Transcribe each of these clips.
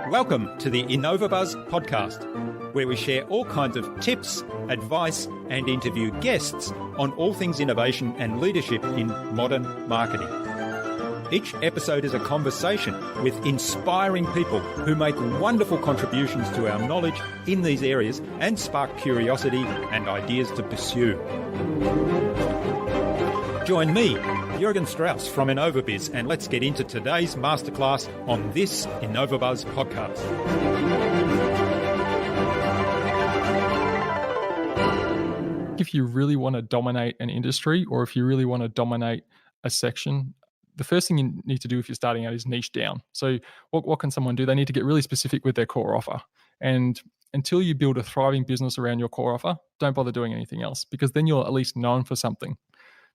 Welcome to the InnovaBuzz podcast, where we share all kinds of tips, advice, and interview guests on all things innovation and leadership in modern marketing. Each episode is a conversation with inspiring people who make wonderful contributions to our knowledge in these areas and spark curiosity and ideas to pursue. Join me, Jürgen Strauss from InnovaBuzz, and let's get into today's masterclass on this InnovaBuzz podcast. If you really want to dominate an industry, or if you really want to dominate a section, the first thing you need to do if you're starting out is niche down. So what can someone do? They need to get really specific with their core offer. And until you build a thriving business around your core offer, don't bother doing anything else, because then you're at least known for something.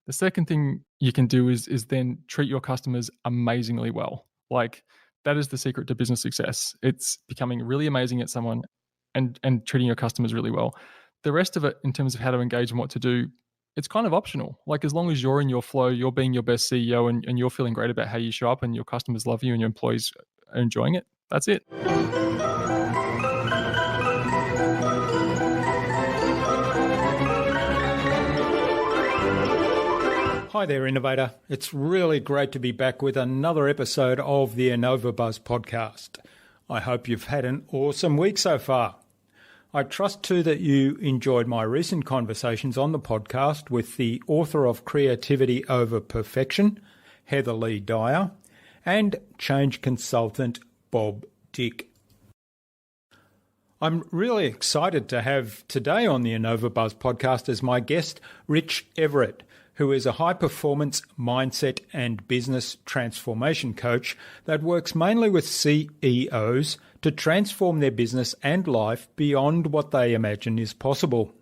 The second thing you can do is then treat your customers amazingly well. Like, that is the secret to business success. It's becoming really amazing at someone and treating your customers really well. The rest of it, in terms of how to engage and what to do, it's kind of optional. Like, as long as you're in your flow, you're being your best CEO, and you're feeling great about how you show up, and your customers love you and your employees are enjoying it, that's it. Hi there, Innovator. It's really great to be back with another episode of the InnovaBuzz podcast. I hope you've had an awesome week so far. I trust too that you enjoyed my recent conversations on the podcast with the author of Creativity Over Perfection, Heather Lee Dyer, and change consultant Bob Dick. I'm really excited to have today on the InnovaBuzz podcast as my guest Rich Everett, who is a high-performance mindset and business transformation coach that works mainly with CEOs to transform their business and life beyond what they imagine is possible.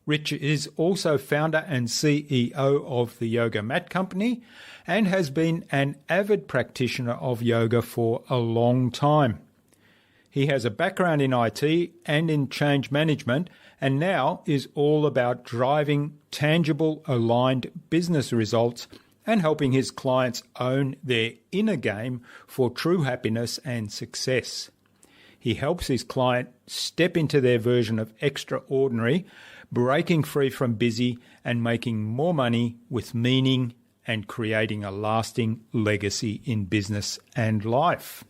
Rich is also founder and CEO of the Yoga Mat Company and has been an avid practitioner of yoga for a long time. He has a background in IT and in change management, and now is all about driving tangible, aligned business results and helping his clients own their inner game for true happiness and success. He helps his client step into their version of extraordinary, breaking free from busy and making more money with meaning and creating a lasting legacy in business and life.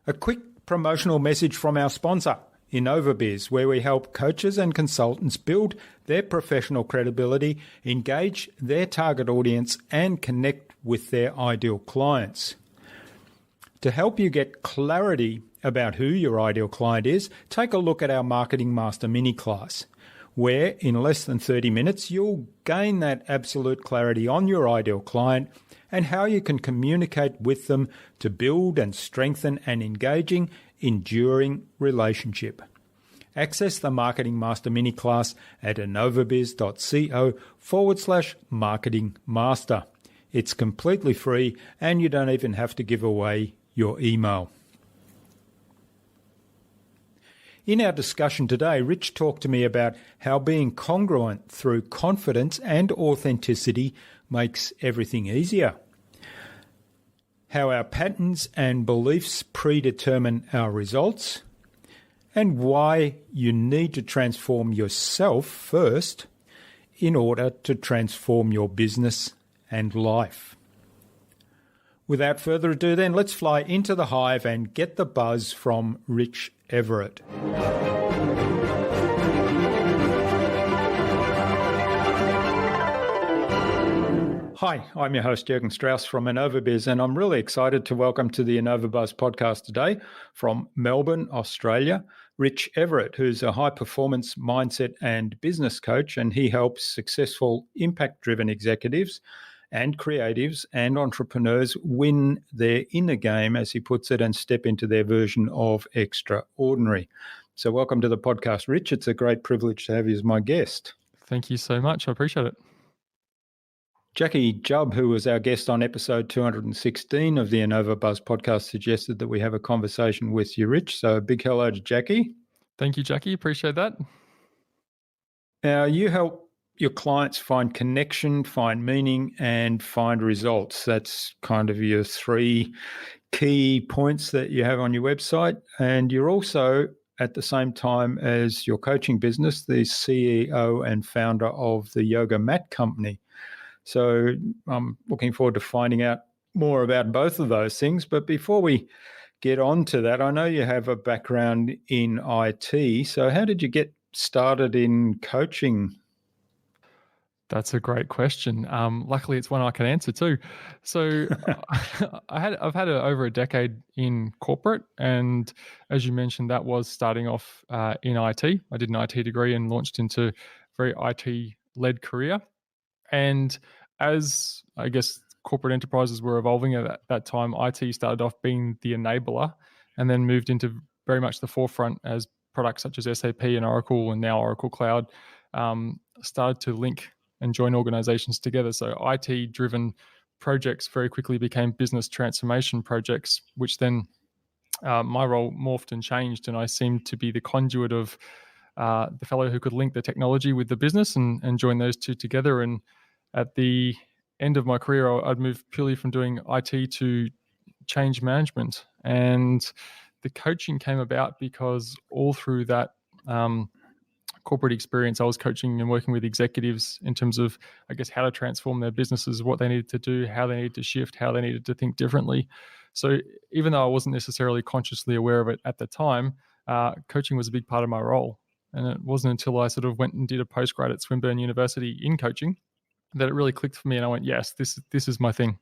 A quick promotional message from our sponsor, InnovaBuzz, where we help coaches and consultants build their professional credibility, engage their target audience, and connect with their ideal clients. To help you get clarity about who your ideal client is, take a look at our Marketing Master mini class, where in less than 30 minutes you'll gain that absolute clarity on your ideal client and how you can communicate with them to build and strengthen an engaging, enduring relationship. Access the Marketing Master mini class at innovabiz.co/marketing master. It's completely free and you don't even have to give away your email. In our discussion today, Rich talked to me about how being congruent through confidence and authenticity makes everything easier, how our patterns and beliefs predetermine our results, and why you need to transform yourself first in order to transform your business and life. Without further ado then, let's fly into the hive and get the buzz from Rich Everett. Hi, I'm your host, Jürgen Strauss from InnovaBuzz, and I'm really excited to welcome to the InnovaBuzz podcast today from Melbourne, Australia, Rich Everett, who's a high-performance mindset and business coach, and he helps successful impact-driven executives and creatives and entrepreneurs win their inner game, as he puts it, and step into their version of extraordinary. So welcome to the podcast, Rich. It's a great privilege to have you as my guest. Thank you so much. I appreciate it. Jackie Jubb, who was our guest on episode 216 of the InnovaBuzz podcast, suggested that we have a conversation with you, Rich. So a big hello to Jackie. Thank you, Jackie. Appreciate that. Now, you help your clients find connection, find meaning, and find results. That's kind of your three key points that you have on your website. And you're also, at the same time as your coaching business, the CEO and founder of the Yoga Mat Company. So I'm looking forward to finding out more about both of those things. But before we get on to that, I know you have a background in IT. So how did you get started in coaching? That's a great question. Luckily, it's one I can answer too. So, I've had over a decade in corporate, and as you mentioned, that was starting off in IT. I did an IT degree and launched into a very IT led career. And as I guess corporate enterprises were evolving at that time, IT started off being the enabler, and then moved into very much the forefront as products such as SAP and Oracle, and now Oracle Cloud, started to link and join organizations together. So IT driven projects very quickly became business transformation projects, which then my role morphed and changed, and I seemed to be the conduit of the fellow who could link the technology with the business and join those two together. And at the end of my career, I'd moved purely from doing IT to change management. And the coaching came about because all through that corporate experience, I was coaching and working with executives in terms of, I guess, how to transform their businesses, what they needed to do, how they needed to shift, how they needed to think differently. So even though I wasn't necessarily consciously aware of it at the time, coaching was a big part of my role. And it wasn't until I sort of went and did a postgrad at Swinburne University in coaching that it really clicked for me. And I went, yes, this is my thing.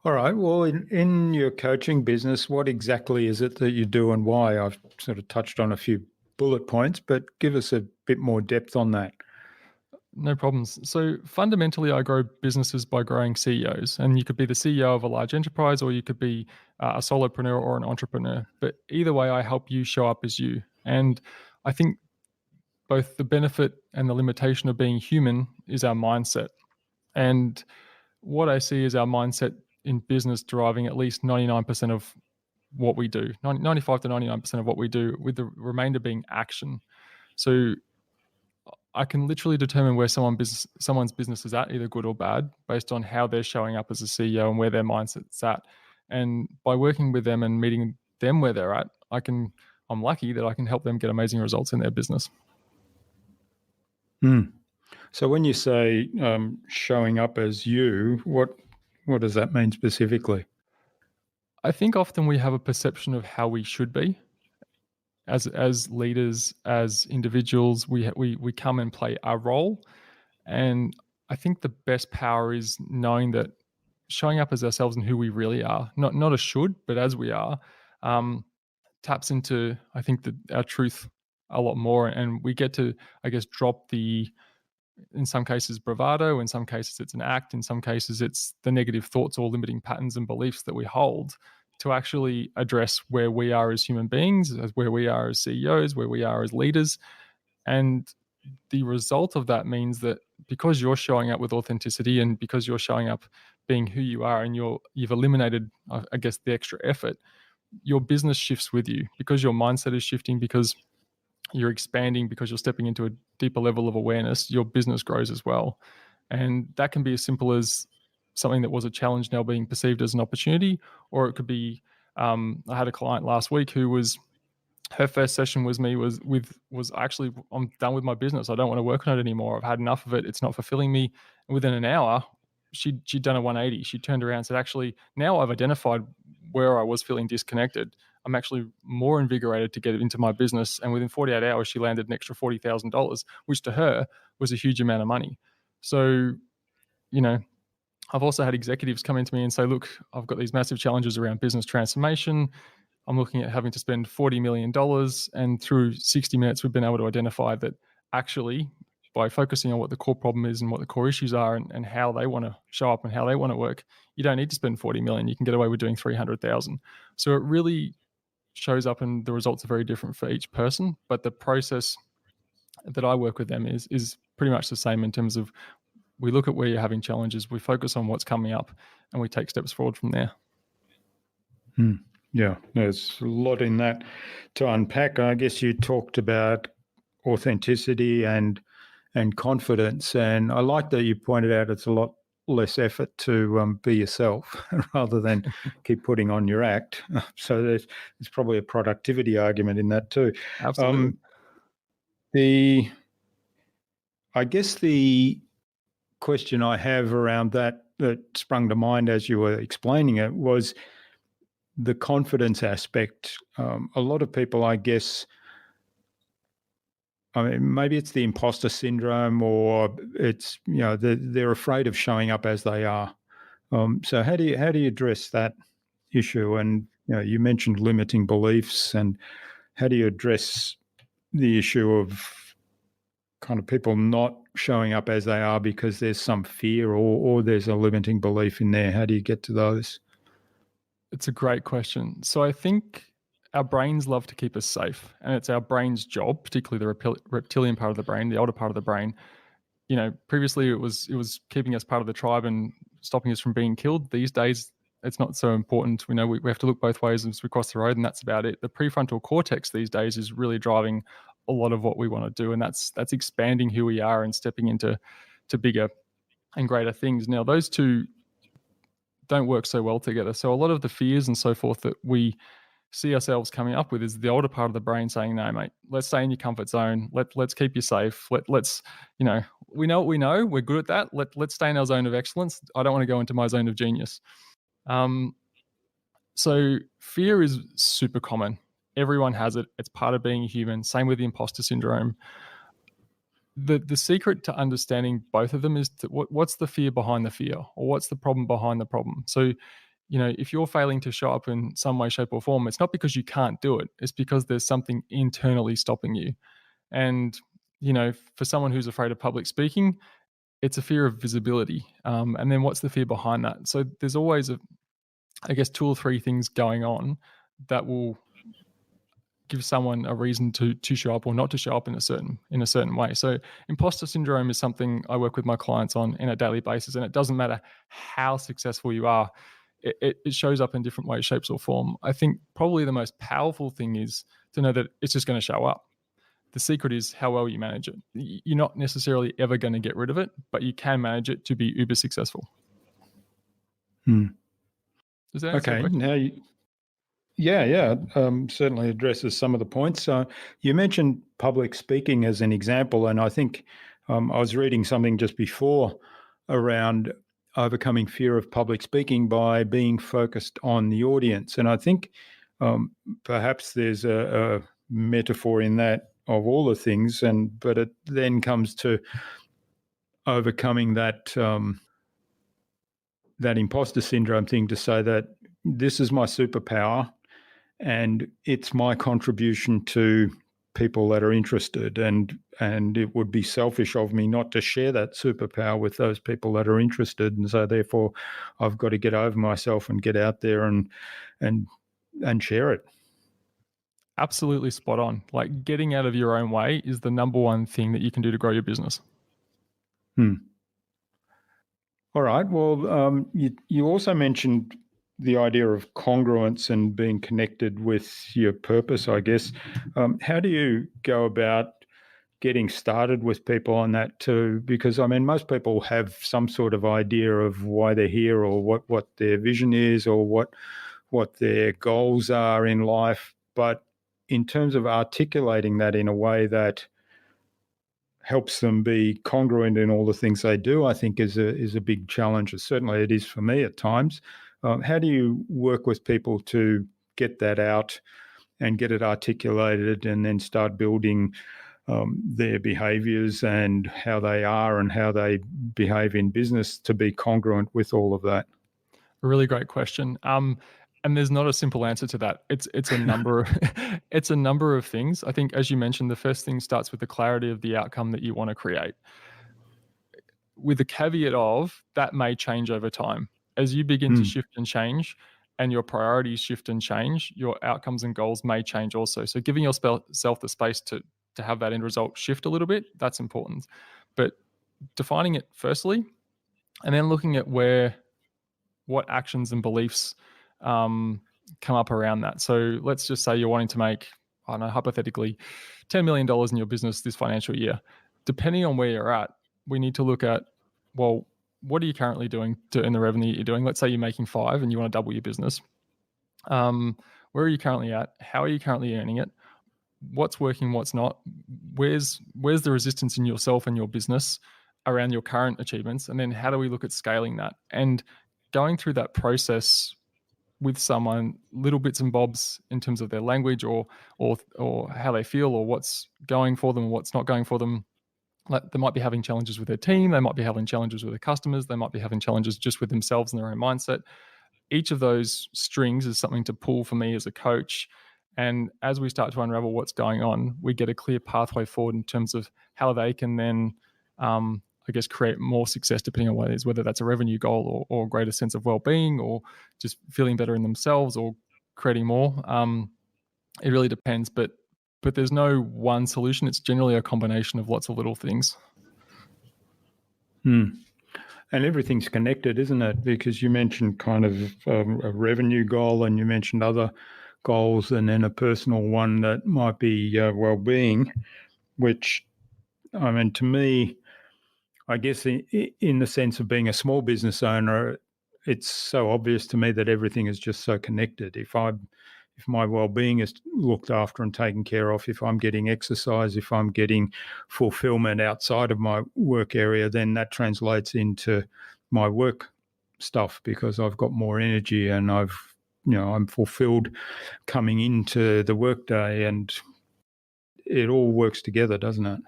All right. Well, in your coaching business, what exactly is it that you do and why? I've sort of touched on a few bullet points, but give us a bit more depth on that. No problems. So fundamentally, I grow businesses by growing CEOs. And you could be the CEO of a large enterprise, or you could be a solopreneur or an entrepreneur. But either way, I help you show up as you. And I think both the benefit and the limitation of being human is our mindset. And what I see is our mindset in business driving at least 99% of what we do, 95 to 99% of what we do, with the remainder being action. So I can literally determine where someone's business is at, either good or bad, based on how they're showing up as a CEO and where their mindset's at. And by working with them and meeting them where they're at, I'm lucky that I can help them get amazing results in their business. So when you say showing up as you, what does that mean specifically? I think often we have a perception of how we should be as leaders, as individuals. We come and play our role, and I think the best power is knowing that showing up as ourselves and who we really are, not a should, but as we are, taps into, I think, our truth a lot more, and we get to, I guess, drop the, in some cases, bravado, in some cases it's an act, in some cases it's the negative thoughts or limiting patterns and beliefs that we hold, to actually address where we are as human beings, as where we are as CEOs, where we are as leaders. And the result of that means that because you're showing up with authenticity, and because you're showing up being who you are, and you've eliminated, I guess, the extra effort, your business shifts with you, because your mindset is shifting, because you're expanding, because you're stepping into a deeper level of awareness. Your business grows as well. And that can be as simple as something that was a challenge now being perceived as an opportunity, or it could be, I had a client last week who was, her first session with me was actually, I'm done with my business. I don't want to work on it anymore. I've had enough of it. It's not fulfilling me. And within an hour, she'd done a 180. She turned around and said, actually, now I've identified where I was feeling disconnected. I'm actually more invigorated to get into my business. And within 48 hours, she landed an extra $40,000, which to her was a huge amount of money. So, I've also had executives come into me and say, look, I've got these massive challenges around business transformation. I'm looking at having to spend $40 million. And through 60 minutes, we've been able to identify that actually, by focusing on what the core problem is and what the core issues are, and how they want to show up and how they want to work, you don't need to spend 40 million. You can get away with doing 300,000. So it really shows up, and the results are very different for each person. But the process that I work with them is pretty much the same, in terms of, we look at where you're having challenges, we focus on what's coming up, and we take steps forward from there. Yeah, there's a lot in that to unpack. I guess you talked about authenticity and and confidence. And I like that you pointed out it's a lot less effort to be yourself rather than keep putting on your act. So there's probably a productivity argument in that too. Absolutely. I guess the question I have around that sprung to mind as you were explaining it was the confidence aspect. A lot of people, I guess, I mean, maybe it's the imposter syndrome, or it's they're afraid of showing up as they are. So how do you address that issue? And you mentioned limiting beliefs, and how do you address the issue of kind of people not showing up as they are because there's some fear or there's a limiting belief in there? How do you get to those? It's a great question. So I think our brains love to keep us safe, and it's our brain's job, particularly the reptilian part of the brain, the older part of the brain. Previously it was keeping us part of the tribe and stopping us from being killed. These days, it's not so important. We know we have to look both ways as we cross the road, and that's about it. The prefrontal cortex these days is really driving a lot of what we want to do, and that's expanding who we are and stepping into bigger and greater things. Now, those two don't work so well together. So a lot of the fears and so forth that we see ourselves coming up with is the older part of the brain saying, no, mate, let's stay in your comfort zone. Let's keep you safe. Let's, we know what we know. We're good at that. Let's stay in our zone of excellence. I don't want to go into my zone of genius. So fear is super common. Everyone has it. It's part of being human. Same with the imposter syndrome. The secret to understanding both of them is what's the fear behind the fear, or what's the problem behind the problem. So, if you're failing to show up in some way, shape, or form, it's not because you can't do it. It's because there's something internally stopping you. And, for someone who's afraid of public speaking, it's a fear of visibility. And then what's the fear behind that? So there's always two or three things going on that will give someone a reason to show up or not to show up in a certain way. So imposter syndrome is something I work with my clients on a daily basis, and it doesn't matter how successful you are. It shows up in different ways, shapes, or form. I think probably the most powerful thing is to know that it's just going to show up. The secret is how well you manage it. You're not necessarily ever going to get rid of it, but you can manage it to be uber successful. Does that answer your question? Now Yeah, certainly addresses some of the points. So you mentioned public speaking as an example, and I think I was reading something just before around overcoming fear of public speaking by being focused on the audience. And I think perhaps there's a metaphor in that of all the things, but it then comes to overcoming that that imposter syndrome thing, to say that this is my superpower, and it's my contribution to people that are interested, and it would be selfish of me not to share that superpower with those people that are interested, and so therefore I've got to get over myself and get out there and share it. Absolutely spot on. Like, getting out of your own way is the number one thing that you can do to grow your business. All right. Well, you also mentioned the idea of congruence and being connected with your purpose, I guess. How do you go about getting started with people on that too? Because, I mean, most people have some sort of idea of why they're here, or what their vision is, or what their goals are in life. But in terms of articulating that in a way that helps them be congruent in all the things they do, I think is a big challenge. Certainly it is for me at times. How do you work with people to get that out and get it articulated, and then start building their behaviours and how they are and how they behave in business to be congruent with all of that? A really great question. And there's not a simple answer to that. It's a number it's a number of things. I think, as you mentioned, the first thing starts with the clarity of the outcome that you want to create, with the caveat of that may change over time. As you begin to shift and change, and your priorities shift and change, your outcomes and goals may change also. So giving yourself the space to have that end result shift a little bit, that's important. But defining it firstly, and then looking at what actions and beliefs come up around that. So let's just say you're wanting to make, I don't know, hypothetically, $10 million in your business this financial year. depending on where you're at, we need to look at, well, what are you currently doing to earn the revenue you're doing? Let's say you're making 5 and you want to double your business. Where are you currently at? How are you currently earning it? What's working, what's not? Where's the resistance in yourself and your business around your current achievements? And then how do we look at scaling that? And going through that process with someone, little bits and bobs in terms of their language or how they feel or what's going for them, what's not going for them. Like they might be having challenges with their team, they might be having challenges with their customers, they might be having challenges just with themselves and their own mindset. Each of those strings is something to pull for me as a coach. And as we start to unravel what's going on, we get a clear pathway forward in terms of how they can then, I guess, create more success depending on what it is, whether that's a revenue goal or a greater sense of well-being or just feeling better in themselves or creating more. It really depends, but there's no one solution. It's generally a combination of lots of little things. And everything's connected, isn't it? Because you mentioned kind of a revenue goal and you mentioned other goals and then a personal one that might be well-being, which, I mean, to me, I guess in the sense of being a small business owner, it's so obvious to me that everything is just so connected. If my well-being is looked after and taken care of, if I'm getting exercise, if I'm getting fulfillment outside of my work area, then that translates into my work stuff because I've got more energy and I'm fulfilled coming into the workday, and it all works together, doesn't it?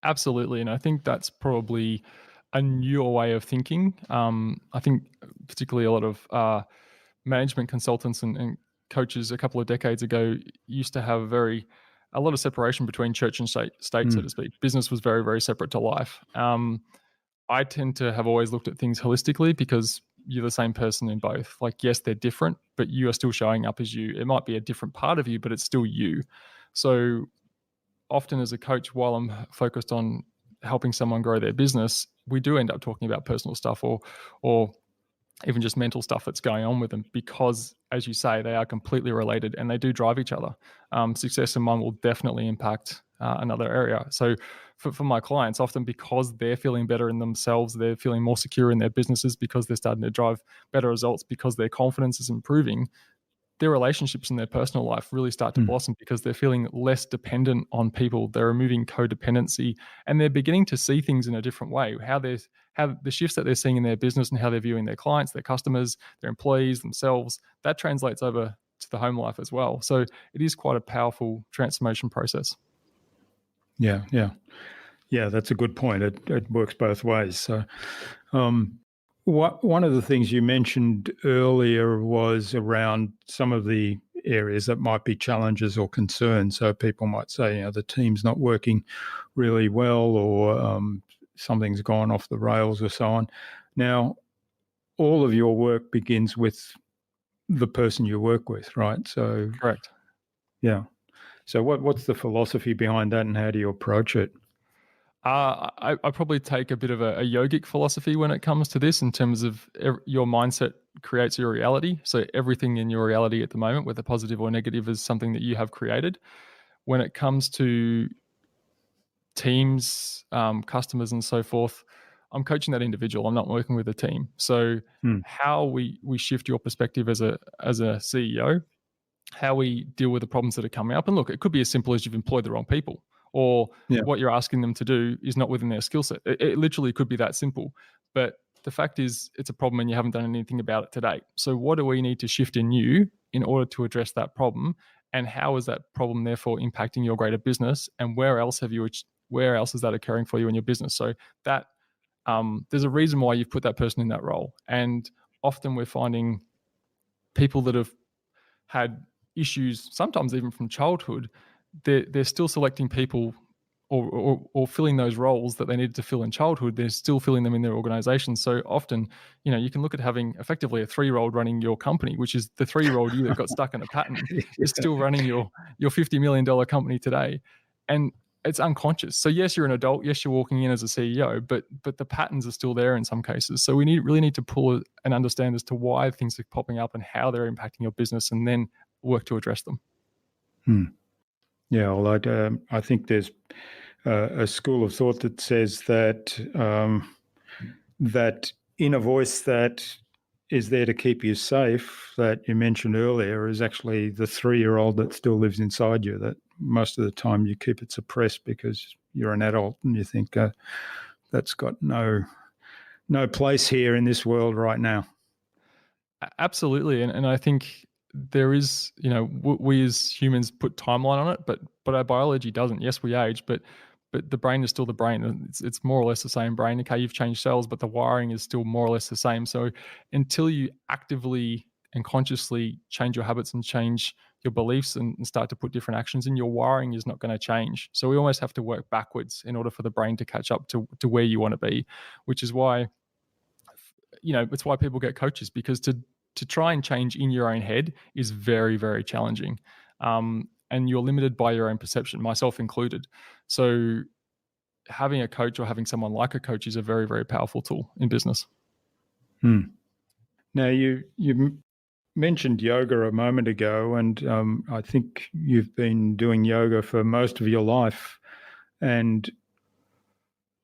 Absolutely. And I think that's probably a newer way of thinking. I think particularly a lot of management consultants and coaches a couple of decades ago used to have a lot of separation between church and state, so to speak. Business was very, very separate to life. I tend to have always looked at things holistically because you're the same person in both. Like, yes, they're different, but you are still showing up as you. It might be a different part of you, but it's still you. So often as a coach, while I'm focused on helping someone grow their business, we do end up talking about personal stuff or even just mental stuff that's going on with them because, as you say, they are completely related and they do drive each other. Success in one will definitely impact another area. So for my clients, often because they're feeling better in themselves, they're feeling more secure in their businesses because they're starting to drive better results because their confidence is improving, their relationships in their personal life really start to blossom because they're feeling less dependent on people. They're removing codependency and they're beginning to see things in a different way. How the shifts that they're seeing in their business and how they're viewing their clients, their customers, their employees, themselves, that translates over to the home life as well. So it is quite a powerful transformation process. Yeah, that's a good point. It works both ways. So one of the things you mentioned earlier was around some of the areas that might be challenges or concerns. So people might say, the team's not working really well or something's gone off the rails or so on. Now, all of your work begins with the person you work with, right? So correct. Yeah. So what's the philosophy behind that and how do you approach it? I probably take a bit of a yogic philosophy when it comes to this in terms of your mindset creates your reality. So everything in your reality at the moment, whether positive or negative, is something that you have created. When it comes to teams, customers and so forth, I'm coaching that individual. I'm not working with a team. So how we shift your perspective as a CEO, how we deal with the problems that are coming up. And look, it could be as simple as you've employed the wrong people or what you're asking them to do is not within their skill set. It literally could be that simple. But the fact is it's a problem and you haven't done anything about it to date. So what do we need to shift in you in order to address that problem? And how is that problem therefore impacting your greater business? And where else is that occurring for you in your business? So that there's a reason why you've put that person in that role. And often we're finding people that have had issues, sometimes even from childhood, they're still selecting people or filling those roles that they needed to fill in childhood. They're still filling them in their organization. So often, you can look at having effectively a 3-year-old running your company, which is the 3-year-old you that got stuck in a pattern is still running your $50 million company today. And it's unconscious. So yes, you're an adult. Yes, you're walking in as a CEO, but the patterns are still there in some cases. So we really need to pull and understand as to why things are popping up and how they're impacting your business, and then work to address them. Yeah, well, I think there's a school of thought that says that that inner voice that is there to keep you safe, that you mentioned earlier, is actually the 3-year-old that still lives inside you, that most of the time you keep it suppressed because you're an adult and you think that's got no place here in this world right now. Absolutely. And I think there is, we as humans put timeline on it, but our biology doesn't. Yes, we age, but the brain is still the brain. It's more or less the same brain. Okay, you've changed cells, but the wiring is still more or less the same. So until you actively and consciously change your habits and change your beliefs and start to put different actions in, your wiring is not going to change. So we almost have to work backwards in order for the brain to catch up to where you want to be, which is why, it's why people get coaches, because to try and change in your own head is very, very challenging. And you're limited by your own perception, myself included. So having a coach or having someone like a coach is a very, very powerful tool in business. Now, you mentioned yoga a moment ago, and I think you've been doing yoga for most of your life. And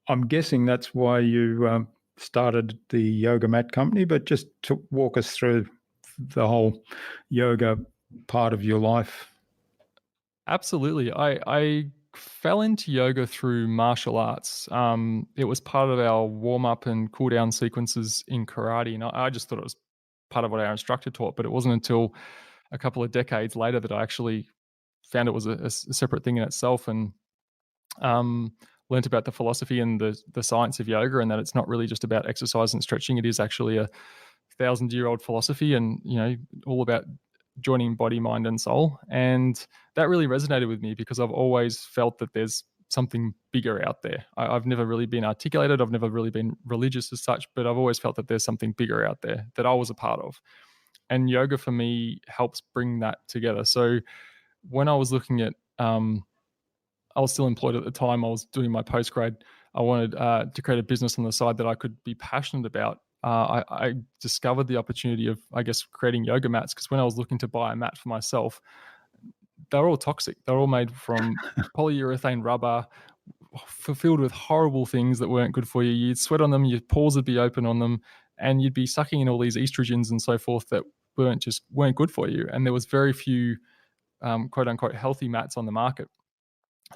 I'm guessing that's why you started the yoga mat company, but just to walk us through the whole yoga part of your life. Absolutely. I fell into yoga through martial arts. It was part of our warm-up and cool-down sequences in karate, and I just thought it was part of what our instructor taught, but it wasn't until a couple of decades later that I actually found it was a separate thing in itself, and learnt about the philosophy and the science of yoga, and that it's not really just about exercise and stretching. It is actually a 1,000-year-old philosophy, and all about joining body, mind, and soul. And that really resonated with me because I've always felt that there's something bigger out there. I've never really been articulated. I've never really been religious as such, but I've always felt that there's something bigger out there that I was a part of. And yoga for me helps bring that together. So when I was looking at, I was still employed at the time. I was doing my postgrad. I wanted to create a business on the side that I could be passionate about. I discovered the opportunity of, I guess, creating yoga mats, because when I was looking to buy a mat for myself, they're all toxic. They're all made from polyurethane rubber, filled with horrible things that weren't good for you. You'd sweat on them, your pores would be open on them, and you'd be sucking in all these estrogens and so forth that weren't good for you. And there was very few quote unquote healthy mats on the market.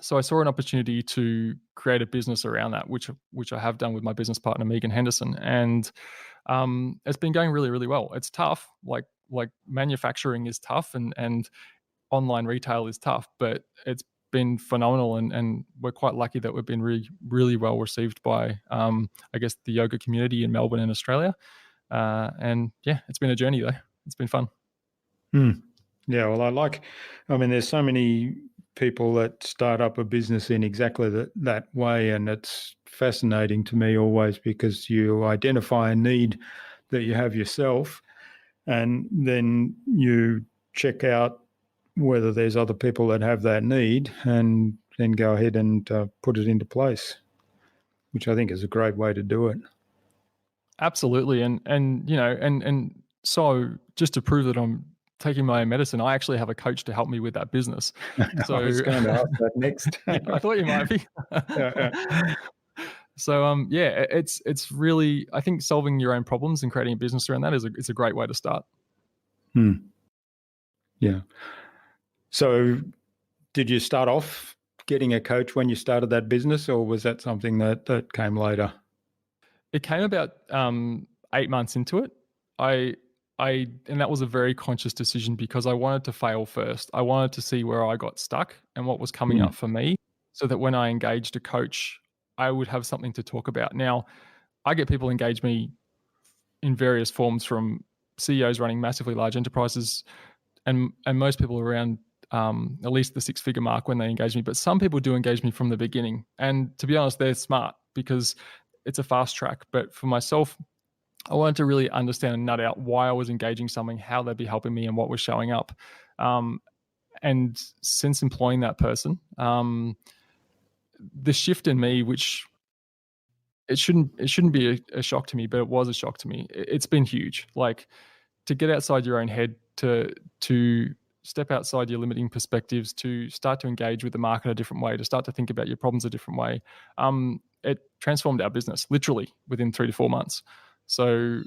So I saw an opportunity to create a business around that, which I have done with my business partner, Megan Henderson. And it's been going really, really well. It's tough. Like manufacturing is tough, and online retail is tough, but it's been phenomenal. And we're quite lucky that we've been really, really well received by, I guess, the yoga community in Melbourne and Australia. And yeah, it's been a journey though. It's been fun. Yeah, well, there's so many people that start up a business in exactly that way, and it's fascinating to me always, because you identify a need that you have yourself, and then you check out whether there's other people that have that need, and then go ahead and put it into place, which I think is a great way to do it. Absolutely. And so just to prove that I'm taking my own medicine, I actually have a coach to help me with that business. So I was going to ask that next. Yeah, I thought you might be. Yeah. So it's really, I think solving your own problems and creating a business around that is a great way to start. Yeah. So did you start off getting a coach when you started that business, or was that something that came later? It came about 8 months into it. And that was a very conscious decision, because I wanted to fail first. I wanted to see where I got stuck and what was coming up for me, so that when I engaged a coach, I would have something to talk about. Now, I get people engage me in various forms, from CEOs running massively large enterprises, and most people around at least the 6-figure mark when they engage me. But some people do engage me from the beginning. And to be honest, they're smart, because it's a fast track. But for myself, I wanted to really understand and nut out why I was engaging something, how they'd be helping me, and what was showing up. And since employing that person, the shift in me, which it shouldn't be a shock to me, but it was a shock to me. It's been huge. Like, to get outside your own head, to step outside your limiting perspectives, to start to engage with the market a different way, to start to think about your problems a different way. It transformed our business literally within 3 to 4 months. So,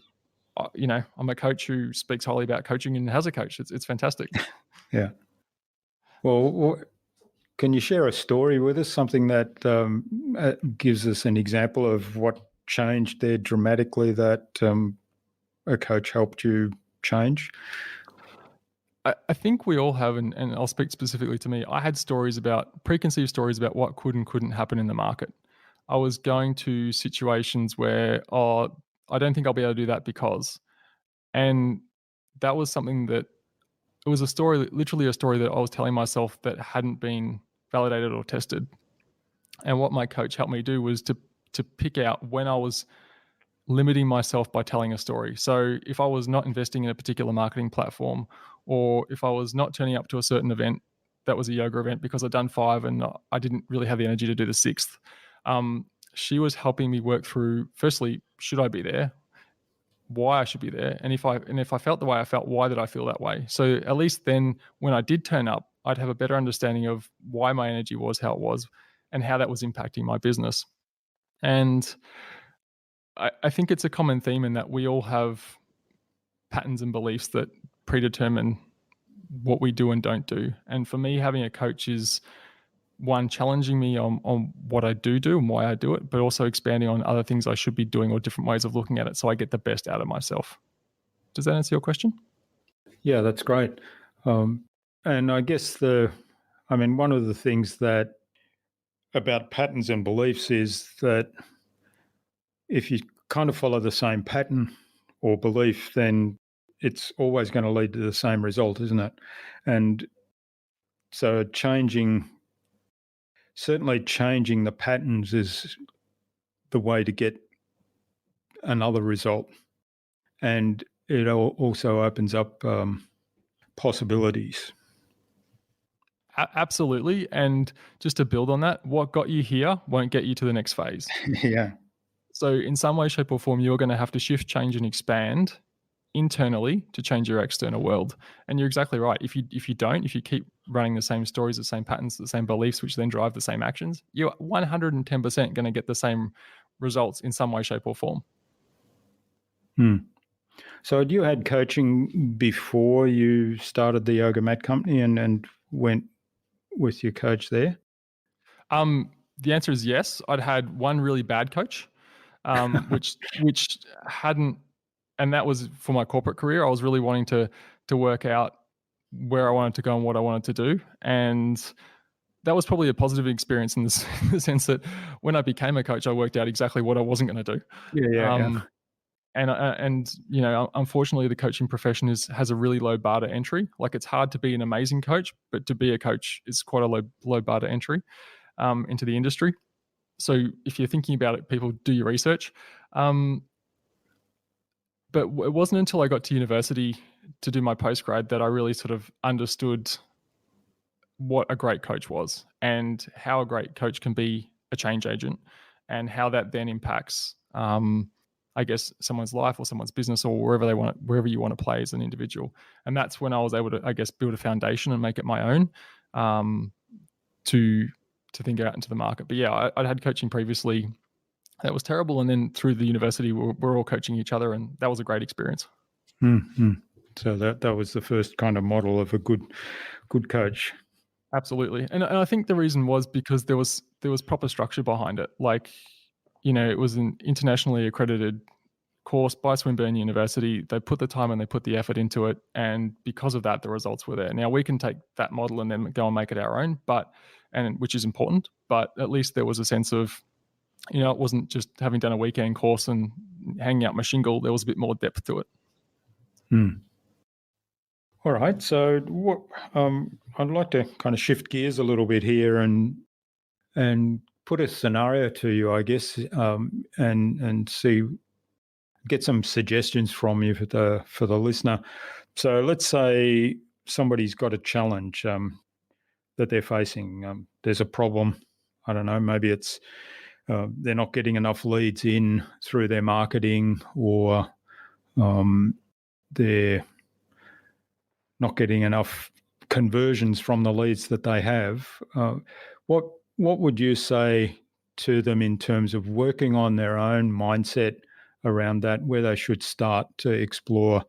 I'm a coach who speaks highly about coaching and has a coach. It's fantastic. Yeah. Well, can you share a story with us, something that gives us an example of what changed there dramatically that a coach helped you change? I think we all have, and I'll speak specifically to me. I had preconceived stories about what could and couldn't happen in the market. I was going to situations where, I don't think I'll be able to do that because, and that was something that, it was literally a story that I was telling myself that hadn't been validated or tested. And what my coach helped me do was to pick out when I was limiting myself by telling a story. So if I was not investing in a particular marketing platform, or if I was not turning up to a certain event that was a yoga event because I'd done 5 and I didn't really have the energy to do the 6th, she was helping me work through, firstly, should I be there? Why I should be there, and if I felt the way I felt, why did I feel that way? So at least then, when I did turn up, I'd have a better understanding of why my energy was how it was, and how that was impacting my business. And I think it's a common theme in that we all have patterns and beliefs that predetermine what we do and don't do. And for me, having a coach is, one, challenging me on what I do and why I do it, but also expanding on other things I should be doing or different ways of looking at it so I get the best out of myself. Does that answer your question? Yeah, that's great. And I guess one of the things that about patterns and beliefs is that if you kind of follow the same pattern or belief, then it's always going to lead to the same result, isn't it? And so certainly changing the patterns is the way to get another result. And it also opens up possibilities. Absolutely. And just to build on that, what got you here won't get you to the next phase. Yeah. So in some way, shape, or form, you're going to have to shift, change, and expand internally to change your external world. And you're exactly right. If you keep running the same stories, the same patterns, the same beliefs, which then drive the same actions, you're 110% going to get the same results in some way, shape, or form. So had you had coaching before you started the yoga mat company and went with your coach there? The answer is yes. I'd had one really bad coach, which hadn't, and that was for my corporate career. I was really wanting to work out where I wanted to go and what I wanted to do, and that was probably a positive experience in the sense that when I became a coach, I worked out exactly what I wasn't going to do. Yeah. And unfortunately, the coaching profession has a really low bar to entry. Like, it's hard to be an amazing coach, but to be a coach is quite a low bar to entry into the industry. So if you're thinking about it, people, do your research. But it wasn't until I got to university to do my postgrad that I really sort of understood what a great coach was and how a great coach can be a change agent, and how that then impacts I guess someone's life or someone's business or wherever you want to play as an individual. And that's when I was able to, I guess, build a foundation and make it my own, to think out into the market. But yeah, I'd had coaching previously that was terrible, and then through the university we're all coaching each other, and that was a great experience. Mm-hmm. So that was the first kind of model of a good coach. Absolutely. And I think the reason was because there was proper structure behind it. Like, it was an internationally accredited course by Swinburne University. They put the time and they put the effort into it, and because of that, the results were there. Now we can take that model and then go and make it our own, which is important. But at least there was a sense of, it wasn't just having done a weekend course and hanging out my shingle. There was a bit more depth to it. All right. So I'd like to kind of shift gears a little bit here and put a scenario to you, I guess, and get some suggestions from you for the listener. So let's say somebody's got a challenge that they're facing. There's a problem. I don't know. Maybe it's they're not getting enough leads in through their marketing, or they're not getting enough conversions from the leads that they have. What would you say to them in terms of working on their own mindset around that, where they should start to explore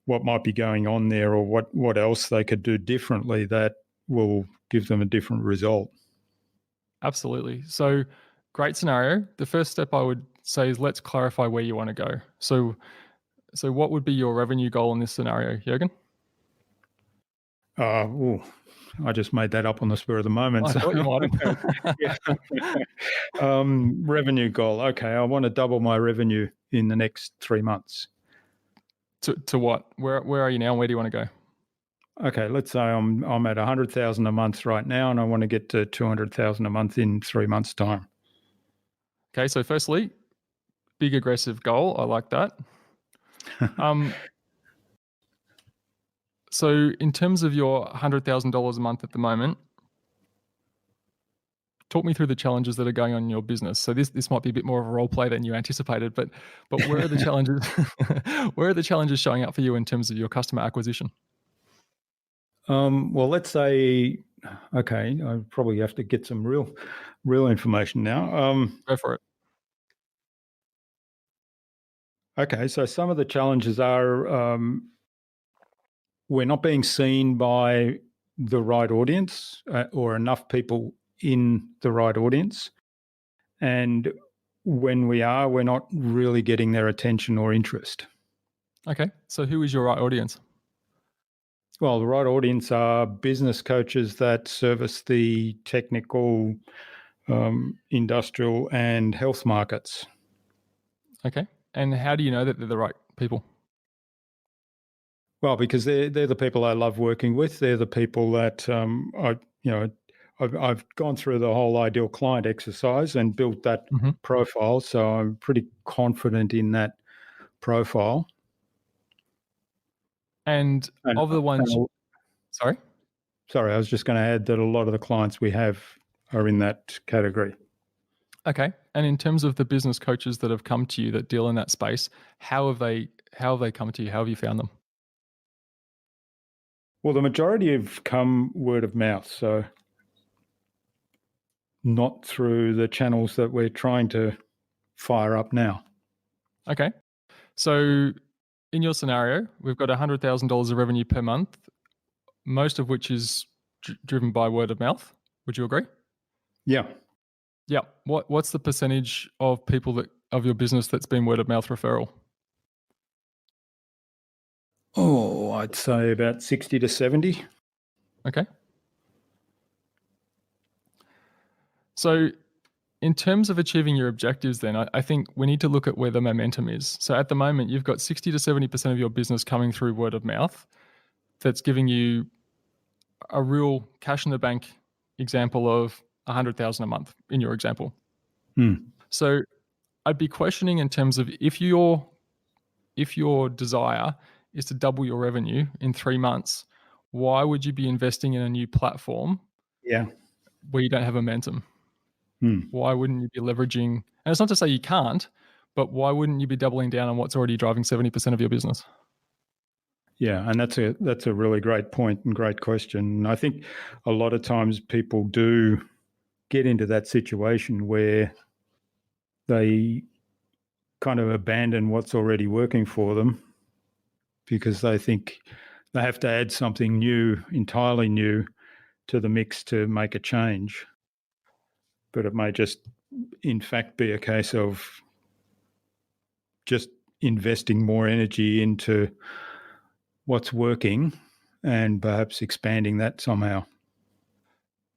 what might be going on there, or what else they could do differently that will give them a different result? Absolutely. So, great scenario. The first step I would say is let's clarify where you want to go. So what would be your revenue goal in this scenario, Jürgen? I just made that up on the spur of the moment. I thought you might have. Revenue goal. Okay, I want to double my revenue in the next 3 months. To what? Where are you now? And where do you want to go? Okay, let's say I'm at 100,000 a month right now, and I want to get to 200,000 a month in 3 months' time. Okay, so firstly, big aggressive goal. I like that. So in terms of your $100,000 a month at the moment, talk me through the challenges that are going on in your business. So this might be a bit more of a role play than you anticipated, but where are the challenges? Where are the challenges showing up for you in terms of your customer acquisition? Well, let's say, okay, I probably have to get some real information now. Go for it. Okay, so some of the challenges are we're not being seen by the right audience or enough people in the right audience. And when we are, we're not really getting their attention or interest. Okay, so who is your right audience? Well, the right audience are business coaches that service the technical, industrial, and health markets. Okay, and how do you know that they're the right people? Well, because they're the people I love working with. They're the people that I've gone through the whole ideal client exercise and built that profile. So I'm pretty confident in that profile. And of the ones, sorry, I was just going to add that a lot of the clients we have are in that category. Okay, and in terms of the business coaches that have come to you that deal in that space, how have they come to you? How have you found them? Well, the majority have come word of mouth, so not through the channels that we're trying to fire up now. Okay, so in your scenario, we've got $100,000 of revenue per month, most of which is driven by word of mouth. Would you agree? Yeah. Yeah. What's the percentage of people of your business that's been word of mouth referral? Oh, I'd say about 60 to 70. Okay. So in terms of achieving your objectives, then I think we need to look at where the momentum is. So at the moment, you've got 60 to 70% of your business coming through word of mouth. That's giving you a real cash in the bank example of 100,000 a month in your example. So I'd be questioning in terms of if your desire is to double your revenue in 3 months, why would you be investing in a new platform where you don't have momentum? Why wouldn't you be leveraging, and it's not to say you can't, but why wouldn't you be doubling down on what's already driving 70% of your business? Yeah, and that's a really great point and great question. And I think a lot of times people do get into that situation where they kind of abandon what's already working for them because they think they have to add something new, entirely new, to the mix to make a change. But it may just, in fact, be a case of just investing more energy into what's working and perhaps expanding that somehow.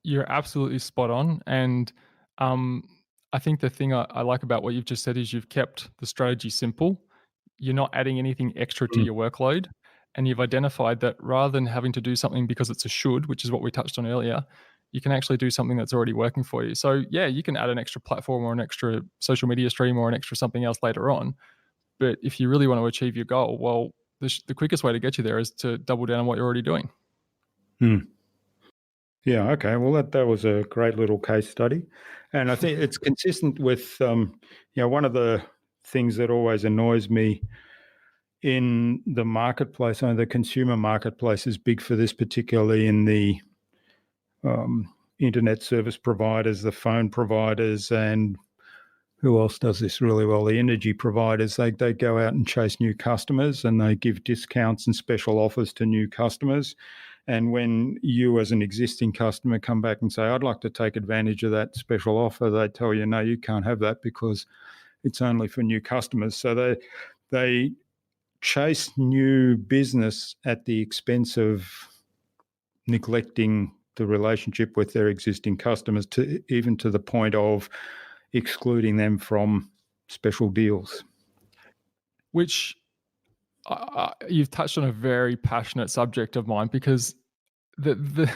You're absolutely spot on. And I think the thing I like about what you've just said is you've kept the strategy simple. You're not adding anything extra to your workload. And you've identified that rather than having to do something because it's a should, which is what we touched on earlier, you can actually do something that's already working for you. So yeah, you can add an extra platform or an extra social media stream or an extra something else later on. But if you really want to achieve your goal, well, the quickest way to get you there is to double down on what you're already doing. Yeah, okay. Well, that was a great little case study. And I think it's consistent with, one of the things that always annoys me in the marketplace, the consumer marketplace is big for this, particularly in the internet service providers, the phone providers, and who else does this really well? The energy providers. They go out and chase new customers, and they give discounts and special offers to new customers. And when you as an existing customer come back and say, I'd like to take advantage of that special offer, they tell you, no, you can't have that because it's only for new customers. So they chase new business at the expense of neglecting the relationship with their existing customers, even to the point of excluding them from special deals. Which you've touched on a very passionate subject of mine, because the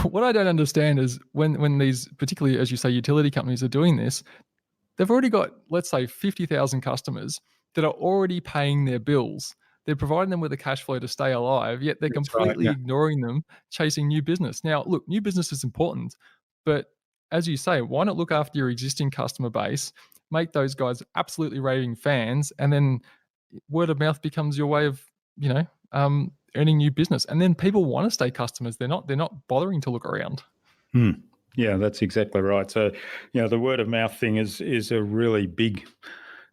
what I don't understand is when these, particularly as you say, utility companies are doing this, they've already got, let's say, 50,000 customers that are already paying their bills. They're providing them with a cash flow to stay alive, yet they're completely ignoring them, chasing new business. Now, look, new business is important, but as you say, why not look after your existing customer base, make those guys absolutely raving fans, and then word of mouth becomes your way of, earning new business. And then people want to stay customers. They're not bothering to look around. Yeah, that's exactly right. So, the word of mouth thing is a really big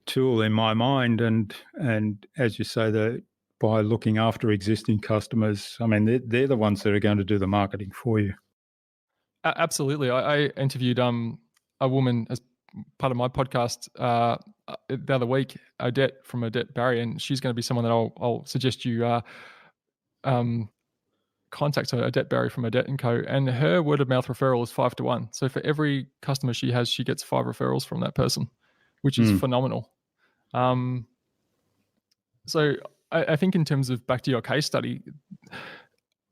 tool in my mind, and as you say, that by looking after existing customers, I mean they're the ones that are going to do the marketing for you. Absolutely. I interviewed a woman as part of my podcast the other week, Odette from Odette Barry, and she's going to be someone that I'll suggest you contact her, Odette Barry from Odette & Co. And her word of mouth referral is 5 to 1. So for every customer she has, she gets 5 referrals from that person, which is phenomenal. So I think in terms of, back to your case study,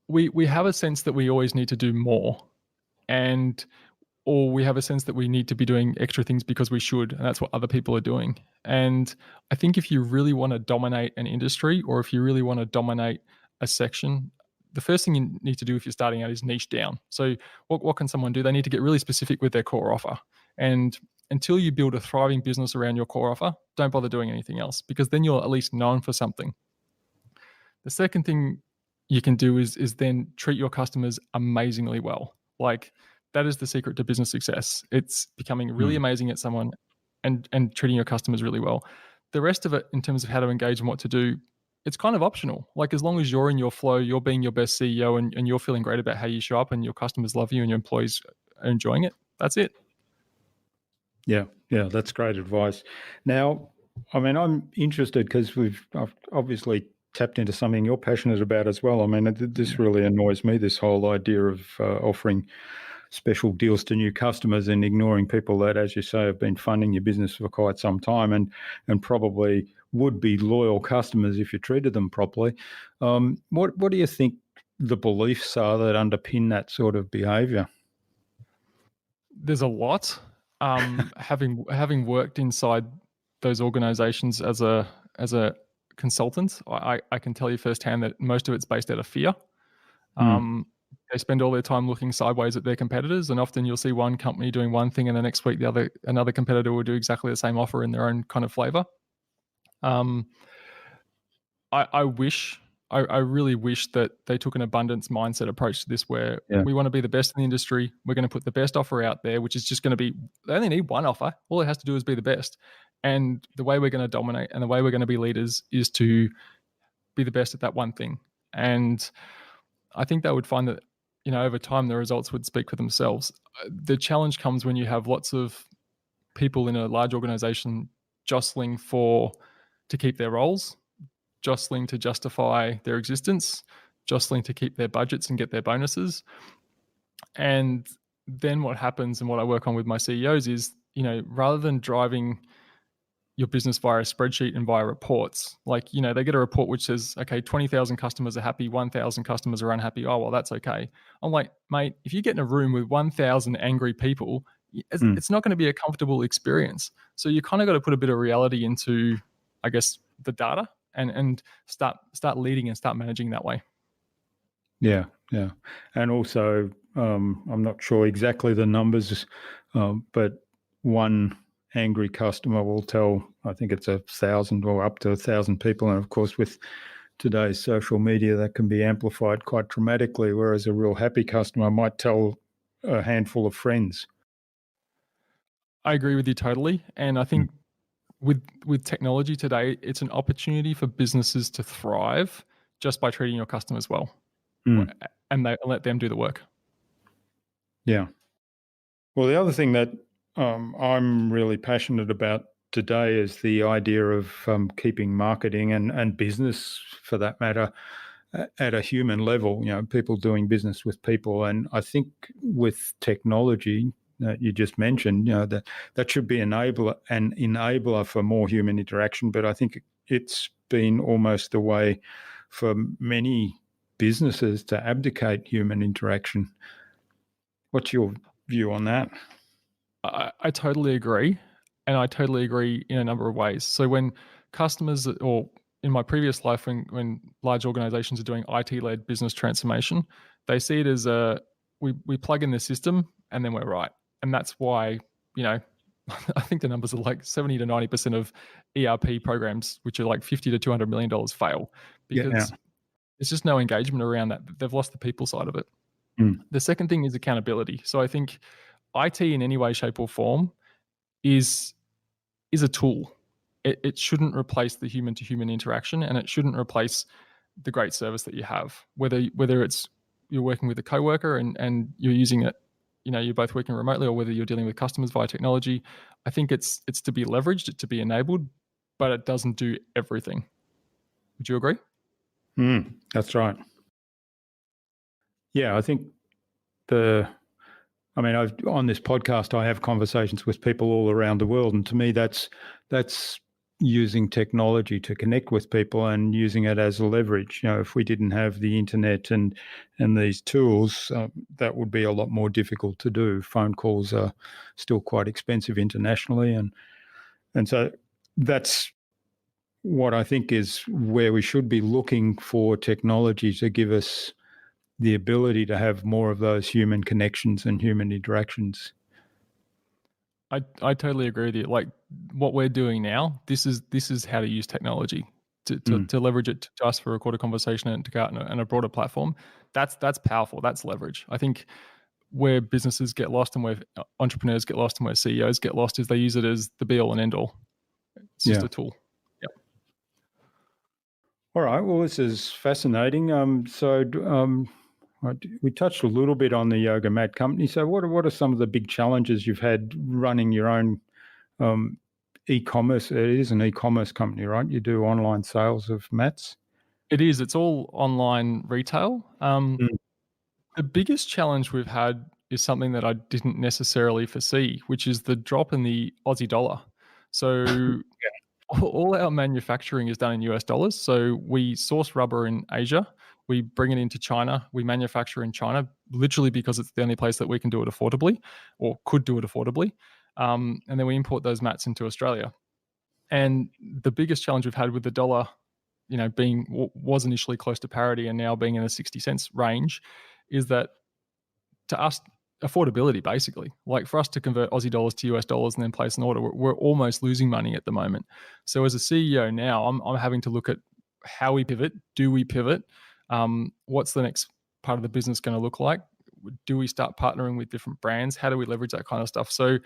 we have a sense that we always need to do more, or we have a sense that we need to be doing extra things because we should, and that's what other people are doing. And I think if you really want to dominate an industry, or if you really want to dominate a section, the first thing you need to do if you're starting out is niche down. So what can someone do? They need to get really specific with their core offer. And until you build a thriving business around your core offer, don't bother doing anything else, because then you're at least known for something. The second thing you can do is then treat your customers amazingly well. Like, that is the secret to business success. It's becoming really amazing at someone and treating your customers really well. The rest of it, in terms of how to engage and what to do, it's kind of optional. Like, as long as you're in your flow, you're being your best CEO, and you're feeling great about how you show up, and your customers love you and your employees are enjoying it, that's it. Yeah, that's great advice. Now, I mean, I'm interested because I've obviously tapped into something you're passionate about as well. I mean, this really annoys me, this whole idea of offering special deals to new customers and ignoring people that, as you say, have been funding your business for quite some time and probably would be loyal customers if you treated them properly. What do you think the beliefs are that underpin that sort of behaviour? There's a lot. Having worked inside those organizations as a consultant, I can tell you firsthand that most of it's based out of fear. They spend all their time looking sideways at their competitors, and often you'll see one company doing one thing, and the next week another competitor will do exactly the same offer in their own kind of flavor. I really wish that they took an abundance mindset approach to this, where we want to be the best in the industry. We're going to put the best offer out there, which is just going to be, they only need one offer. All it has to do is be the best. And the way we're going to dominate and the way we're going to be leaders is to be the best at that one thing. And I think they would find that, over time, the results would speak for themselves. The challenge comes when you have lots of people in a large organization jostling to keep their roles, jostling to justify their existence, jostling to keep their budgets and get their bonuses. And then what happens, and what I work on with my CEOs, is, rather than driving your business via a spreadsheet and via reports, like, they get a report which says, okay, 20,000 customers are happy, 1,000 customers are unhappy. Oh, well, that's okay. I'm like, mate, if you get in a room with 1,000 angry people, it's not going to be a comfortable experience. So you kind of got to put a bit of reality into, I guess, the data, and start leading and start managing that way. Yeah. And also, I'm not sure exactly the numbers, but 1 angry customer will tell, I think it's 1,000 or up to 1,000 people. And of course, with today's social media, that can be amplified quite dramatically, whereas a real happy customer might tell a handful of friends. I agree with you totally. And I think with technology today, it's an opportunity for businesses to thrive just by treating your customers well, and they let them do the work. Yeah. Well, the other thing that I'm really passionate about today is the idea of keeping marketing and business, for that matter, at a human level. You know, people doing business with people, and I think with technology that you just mentioned, you know, that should be an enabler for more human interaction. But I think it's been almost a way for many businesses to abdicate human interaction. What's your view on that? I totally agree. And I totally agree in a number of ways. So when customers, or in my previous life, when large organizations are doing IT-led business transformation, they see it as we plug in the system and then we're right. And that's why, you know, I think the numbers are like 70 to 90% of ERP programs, which are like $50 to $200 million, fail because there's just no engagement around that. They've lost the people side of it. The second thing is accountability. So I think IT in any way, shape, or form is a tool. It shouldn't replace the human to human interaction, and it shouldn't replace the great service that you have. Whether it's you're working with a coworker and you're using it, you know, you're both working remotely, or whether you're dealing with customers via technology, I think it's to be leveraged, it's to be enabled, but it doesn't do everything. Would you agree? That's right. Yeah, I think on this podcast, I have conversations with people all around the world, and to me, that's using technology to connect with people and using it as a leverage. You know, if we didn't have the internet and these tools, that would be a lot more difficult to do. Phone calls are still quite expensive internationally, and so that's what I think is where we should be looking for technology to give us the ability to have more of those human connections and human interactions. I totally agree with you. Like what we're doing now, this is how to use technology to leverage it to us for a recorded conversation and to go out on a broader platform. That's powerful. That's leverage. I think where businesses get lost and where entrepreneurs get lost and where CEOs get lost is they use it as the be all and end all. It's just a tool. Yep. All right. Well, this is fascinating. We touched a little bit on the yoga mat company. So what are some of the big challenges you've had running your own e-commerce? It is an e-commerce company, right? You do online sales of mats? It is. It's all online retail. The biggest challenge we've had is something that I didn't necessarily foresee, which is the drop in the Aussie dollar. So all our manufacturing is done in US dollars. So we source rubber in Asia. We bring it into China. We manufacture in China, literally because it's the only place that we can do it affordably, or could do it affordably. And then we import those mats into Australia. And the biggest challenge we've had with the dollar, you know, was initially close to parity and now being in the 60 cents range, is that to us, affordability, basically. Like for us to convert Aussie dollars to US dollars and then place an order, we're almost losing money at the moment. So as a CEO now, I'm having to look at how we pivot. Do we pivot? What's the next part of the business going to look like? Do we start partnering with different brands? How do we leverage that kind of stuff? So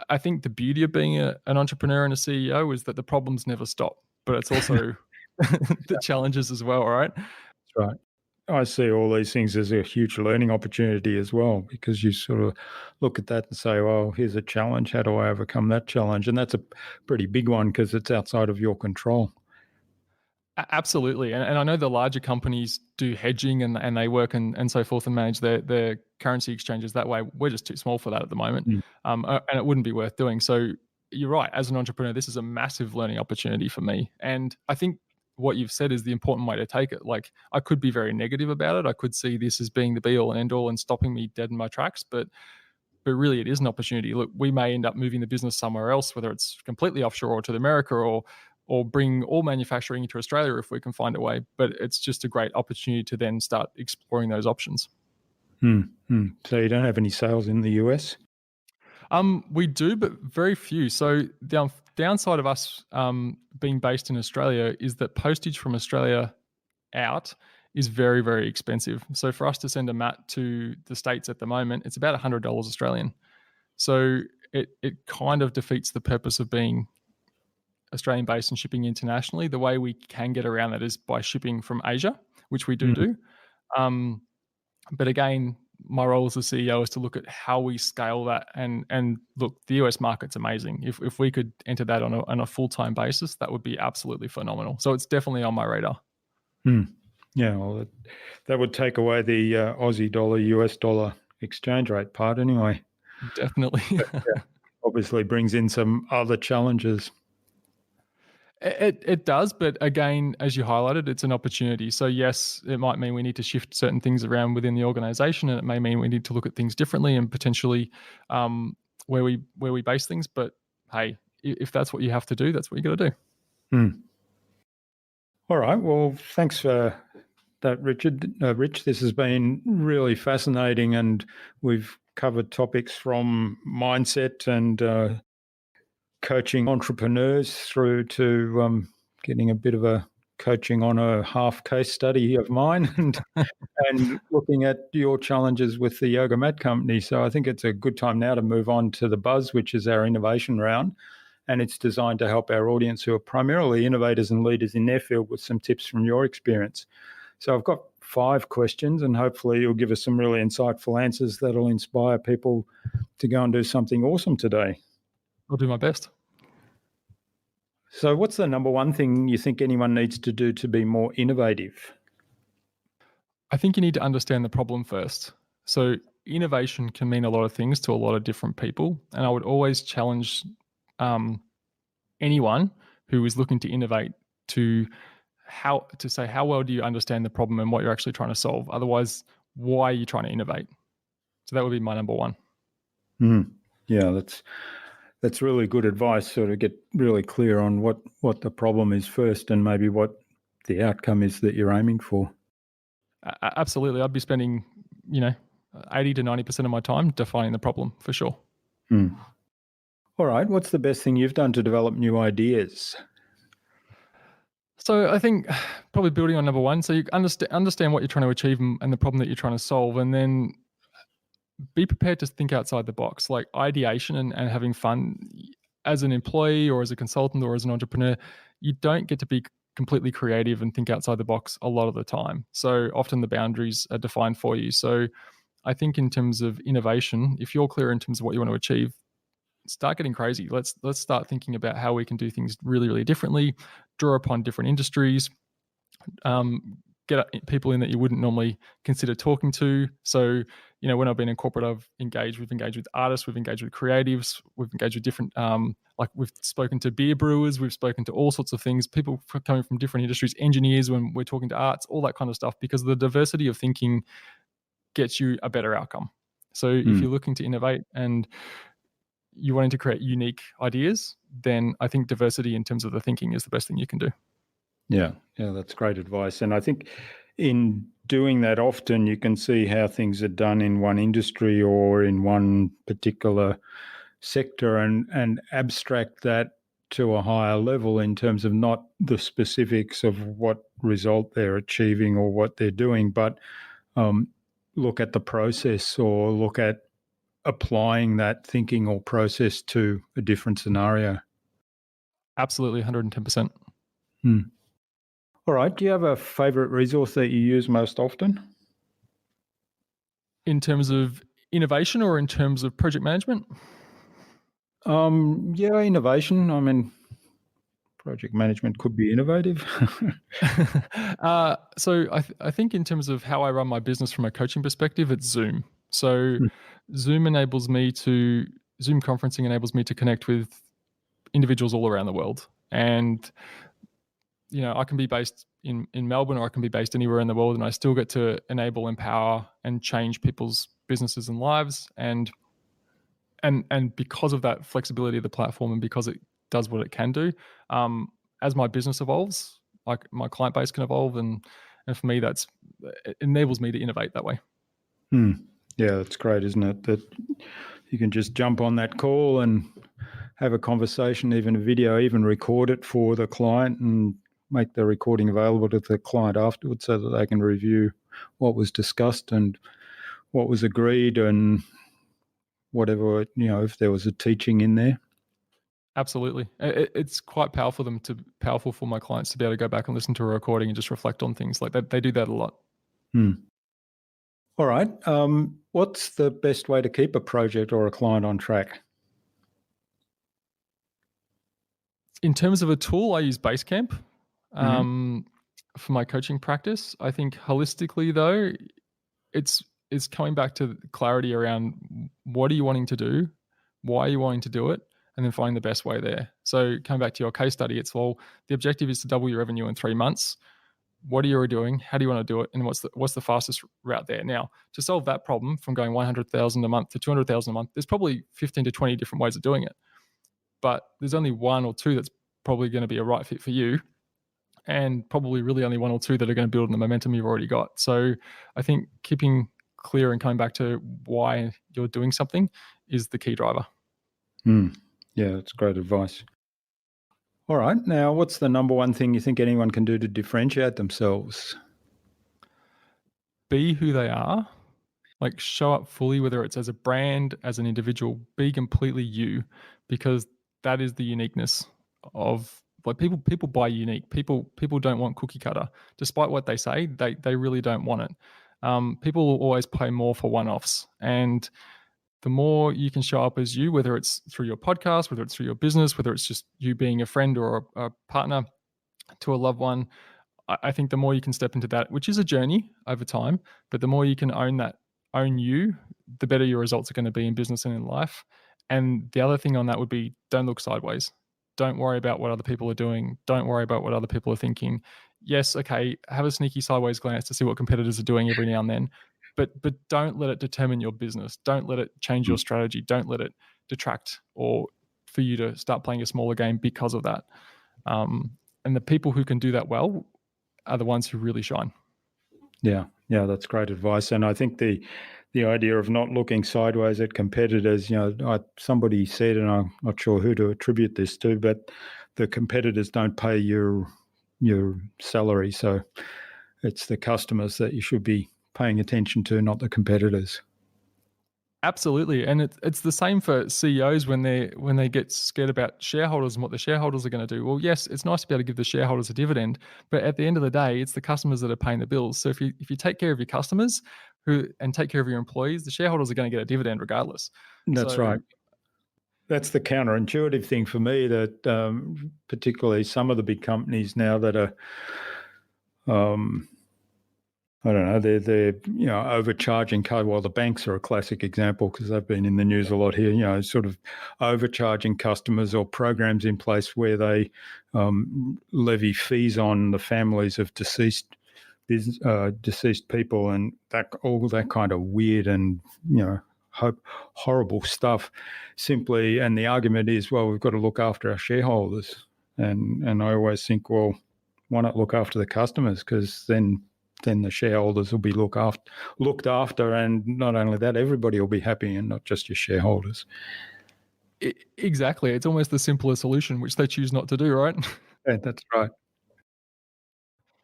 I think the beauty of being an entrepreneur and a CEO is that the problems never stop, but it's also the challenges as well, right? That's right. I see all these things as a huge learning opportunity as well, because you sort of look at that and say, well, here's a challenge. How do I overcome that challenge? And that's a pretty big one because it's outside of your control. Absolutely. And I know the larger companies do hedging and they work and so forth and manage their currency exchanges that way. We're just too small for that at the moment. And it wouldn't be worth doing. So you're right. As an entrepreneur, this is a massive learning opportunity for me. And I think what you've said is the important way to take it. Like I could be very negative about it. I could see this as being the be all and end all and stopping me dead in my tracks. But really it is an opportunity. Look, we may end up moving the business somewhere else, whether it's completely offshore or to America or bring all manufacturing into Australia if we can find a way. But it's just a great opportunity to then start exploring those options. So you don't have any sales in the US? We do, but very few. So the downside of us being based in Australia is that postage from Australia out is very, very expensive. So for us to send a mat to the States at the moment, it's about $100 Australian. So it kind of defeats the purpose of being Australian based and shipping internationally. The way we can get around that is by shipping from Asia, which we do. But again, my role as the CEO is to look at how we scale that. And look, the US market's amazing. If we could enter that on a full-time basis, that would be absolutely phenomenal. So it's definitely on my radar. Yeah, well, that would take away the Aussie dollar, US dollar exchange rate part anyway. Definitely. Obviously brings in some other challenges. It does, but again, as you highlighted, it's an opportunity. So yes, it might mean we need to shift certain things around within the organization, and it may mean we need to look at things differently and potentially where we base things. But hey, if that's what you have to do, that's what you got to do. All right. Well, thanks for that, Richard. Rich, this has been really fascinating, and we've covered topics from mindset and coaching entrepreneurs through to getting a bit of a coaching on a half case study of mine and looking at your challenges with the yoga mat company. So I think it's a good time now to move on to the Buzz, which is our innovation round. And it's designed to help our audience who are primarily innovators and leaders in their field with some tips from your experience. So I've got 5 questions, and hopefully you'll give us some really insightful answers that'll inspire people to go and do something awesome today. I'll do my best. So what's the number one thing you think anyone needs to do to be more innovative? I think you need to understand the problem first. So innovation can mean a lot of things to a lot of different people. And I would always challenge anyone who is looking to innovate to say how well do you understand the problem and what you're actually trying to solve. Otherwise, why are you trying to innovate? So that would be my number one. Yeah, that's really good advice. Sort of get really clear on what the problem is first, and maybe what the outcome is that you're aiming for. Absolutely, I'd be spending 80 to 90% of my time defining the problem for sure. All right, what's the best thing you've done to develop new ideas? So I think probably building on number one, so you understand what you're trying to achieve and the problem that you're trying to solve, and then be prepared to think outside the box. Like ideation and having fun as an employee or as a consultant or as an entrepreneur, you don't get to be completely creative and think outside the box a lot of the time. So often the boundaries are defined for you. So I think in terms of innovation, if you're clear in terms of what you want to achieve, start getting crazy. Let's start thinking about how we can do things really, really differently, draw upon different industries, get people in that you wouldn't normally consider talking to. So, when I've been in corporate, we've engaged with artists, we've engaged with creatives, we've engaged with different, like we've spoken to beer brewers, we've spoken to all sorts of things, people coming from different industries, engineers when we're talking to arts, all that kind of stuff, because the diversity of thinking gets you a better outcome. So if you're looking to innovate and you're wanting to create unique ideas, then I think diversity in terms of the thinking is the best thing you can do. Yeah, that's great advice. And I think in doing that, often you can see how things are done in one industry or in one particular sector and abstract that to a higher level in terms of not the specifics of what result they're achieving or what they're doing, but look at the process or look at applying that thinking or process to a different scenario. Absolutely, 110%. All right. Do you have a favorite resource that you use most often? In terms of innovation or in terms of project management? Yeah, innovation. I mean, project management could be innovative. So I think in terms of how I run my business from a coaching perspective, it's Zoom. So Zoom conferencing enables me to connect with individuals all around the world. And, I can be based in Melbourne or I can be based anywhere in the world, and I still get to enable, empower, and change people's businesses and lives. And because of that flexibility of the platform and because it does what it can do, as my business evolves, like my client base can evolve, and for me, it enables me to innovate that way. Yeah, that's great, isn't it? That You can just jump on that call and have a conversation, even a video, even record it for the client and make the recording available to the client afterwards so that they can review what was discussed and what was agreed and whatever, if there was a teaching in there. Absolutely. It's quite powerful for my clients to be able to go back and listen to a recording and just reflect on things. Like they do that a lot. All right. What's the best way to keep a project or a client on track? In terms of a tool, I use Basecamp for my coaching practice. I think holistically, though, it's coming back to clarity around what are you wanting to do, why are you wanting to do it, and then finding the best way there. So coming back to your case study, it's the objective is to double your revenue in 3 months. What are you doing? How do you want to do it? And what's the fastest route there? Now, to solve that problem from going 100,000 a month to 200,000 a month, there's probably 15 to 20 different ways of doing it. But there's only one or two that's probably going to be a right fit for you, and probably really only one or two that are going to build on the momentum you've already got. So I think keeping clear and coming back to why you're doing something is the key driver. Yeah, that's great advice. All right. Now, what's the number one thing you think anyone can do to differentiate themselves? Be who they are. Like show up fully, whether it's as a brand, as an individual, be completely you, because that is the uniqueness of like people buy unique. People don't want cookie cutter. Despite what they say, they really don't want it. People will always pay more for one-offs. And the more you can show up as you, whether it's through your podcast, whether it's through your business, whether it's just you being a friend or a partner to a loved one, I think the more you can step into that, which is a journey over time, but the more you can own you, the better your results are going to be in business and in life. And the other thing on that would be don't look sideways. Don't worry about what other people are doing. Don't worry about what other people are thinking. Yes, okay, have a sneaky sideways glance to see what competitors are doing every now and then, but don't let it determine your business. Don't let it change your strategy. Don't let it detract or for you to start playing a smaller game because of that. And the people who can do that well are the ones who really shine. Yeah, that's great advice. And I think the idea of not looking sideways at competitors, somebody said, and I'm not sure who to attribute this to, but the competitors don't pay your salary. So it's the customers that you should be paying attention to, not the competitors. Absolutely, and it's the same for CEOs when they get scared about shareholders and what the shareholders are going to do. Well, yes, it's nice to be able to give the shareholders a dividend, but at the end of the day, it's the customers that are paying the bills. So if you take care of your customers and take care of your employees, the shareholders are going to get a dividend regardless. That's right. That's the counterintuitive thing for me, that particularly some of the big companies now that are, I don't know, they're overcharging. Well, the banks are a classic example because they've been in the news a lot here. Sort of overcharging customers or programs in place where they levy fees on the families of deceased people, and all that kind of weird and horrible stuff. Simply, and the argument is, well, we've got to look after our shareholders, and I always think, well, why not look after the customers? Because then the shareholders will be looked after, and not only that, everybody will be happy, and not just your shareholders. Exactly, it's almost the simpler solution, which they choose not to do, right? Yeah, that's right.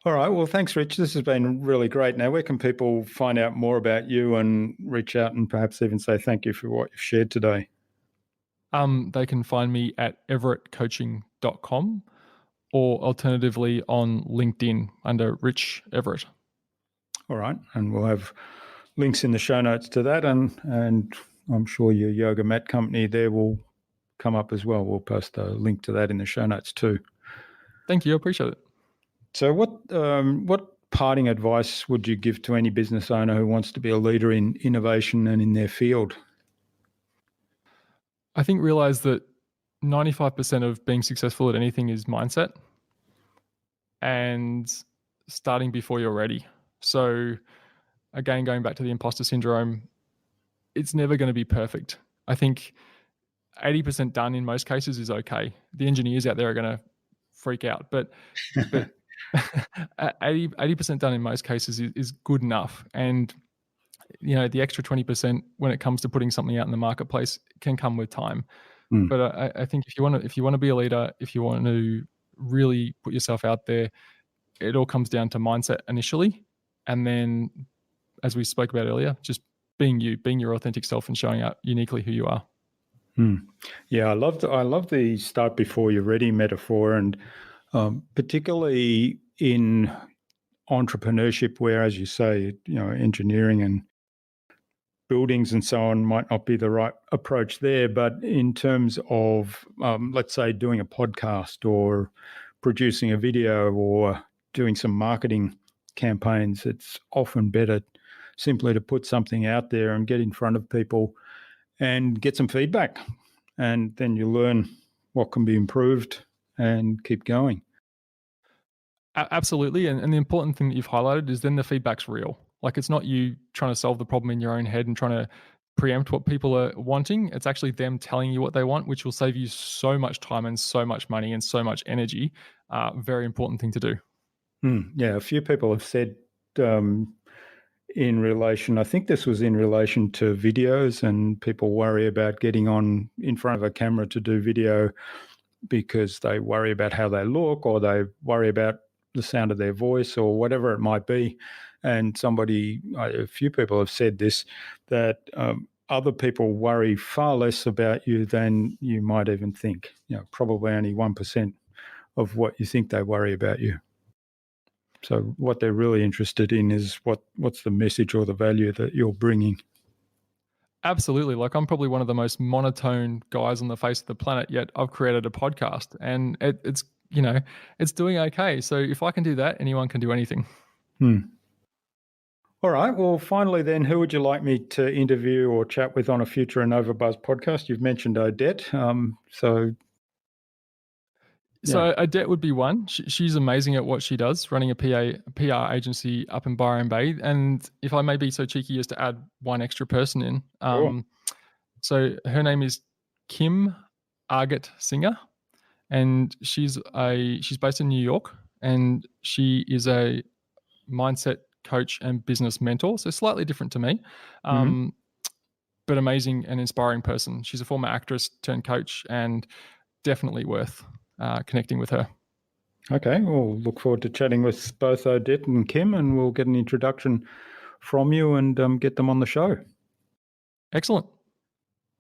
All right. Well, thanks, Rich. This has been really great. Now, where can people find out more about you and reach out and perhaps even say thank you for what you've shared today? They can find me at everettcoaching.com or alternatively on LinkedIn under Rich Everett. All right. And we'll have links in the show notes to that. And I'm sure your yoga mat company there will come up as well. We'll post a link to that in the show notes too. Thank you. I appreciate it. So what parting advice would you give to any business owner who wants to be a leader in innovation and in their field? I think realize that 95% of being successful at anything is mindset and starting before you're ready. So again, going back to the imposter syndrome, it's never going to be perfect. I think 80% done in most cases is okay. The engineers out there are going to freak out, but 80% done in most cases is good enough. And the extra 20% when it comes to putting something out in the marketplace can come with time. But I think if you want to be a leader, if you want to really put yourself out there, it all comes down to mindset initially, and then, as we spoke about earlier, just being your authentic self and showing out uniquely who you are. Yeah, I love the start before you're ready metaphor, and particularly in entrepreneurship, where, as you say, engineering and buildings and so on might not be the right approach there, but in terms of, let's say, doing a podcast or producing a video or doing some marketing campaigns, it's often better simply to put something out there and get in front of people and get some feedback. And then you learn what can be improved and keep going. Absolutely. And the important thing that you've highlighted is then the feedback's real. Like, it's not you trying to solve the problem in your own head and trying to preempt what people are wanting. It's actually them telling you what they want, which will save you so much time and so much money and so much energy. Very important thing to do. Yeah, a few people have said in relation, I think this was in relation to videos, and people worry about getting on in front of a camera to do video because they worry about how they look, or they worry about the sound of their voice, or whatever it might be. And a few people have said this, that other people worry far less about you than you might even think. Probably only 1% of what you think they worry about you. So what they're really interested in is what's the message or the value that you're bringing. Absolutely. Like, I'm probably one of the most monotone guys on the face of the planet, yet I've created a podcast, and it's doing okay. So if I can do that, anyone can do anything. All right. Well, finally then, who would you like me to interview or chat with on a future InnovaBuzz podcast? You've mentioned Odette. So Odette would be one. She's amazing at what she does, running a PR agency up in Byron Bay. And if I may be so cheeky as to add one extra person in, Sure. So her name is Kim Argett Singer, and she's based in New York, and she is a mindset coach and business mentor. So slightly different to me, but amazing and inspiring person. She's a former actress turned coach, and definitely worth connecting with her. Okay, we'll look forward to chatting with both Odette and Kim, and we'll get an introduction from you and get them on the show. Excellent.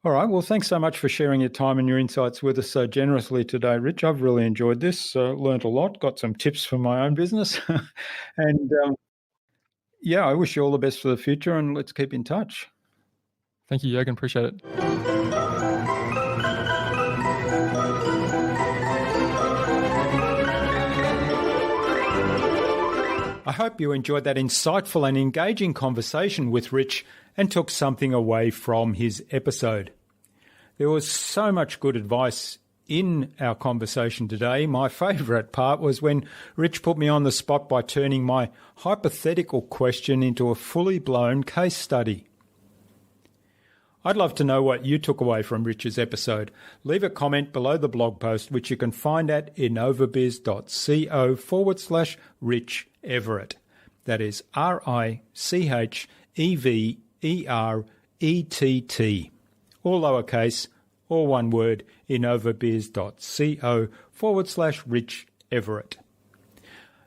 All right, well, thanks so much for sharing your time and your insights with us so generously today, Rich. I've really enjoyed this, learned a lot, got some tips for my own business. And I wish you all the best for the future, and let's keep in touch. Thank you, Jürgen. Appreciate it. I hope you enjoyed that insightful and engaging conversation with Rich and took something away from his episode. There was so much good advice in our conversation today. My favourite part was when Rich put me on the spot by turning my hypothetical question into a fully blown case study. I'd love to know what you took away from Rich's episode. Leave a comment below the blog post, which you can find at innovabiz.co/Rich Everett. That is RICHEVERETT. All lowercase, all one word, innovabiz.co/Rich Everett.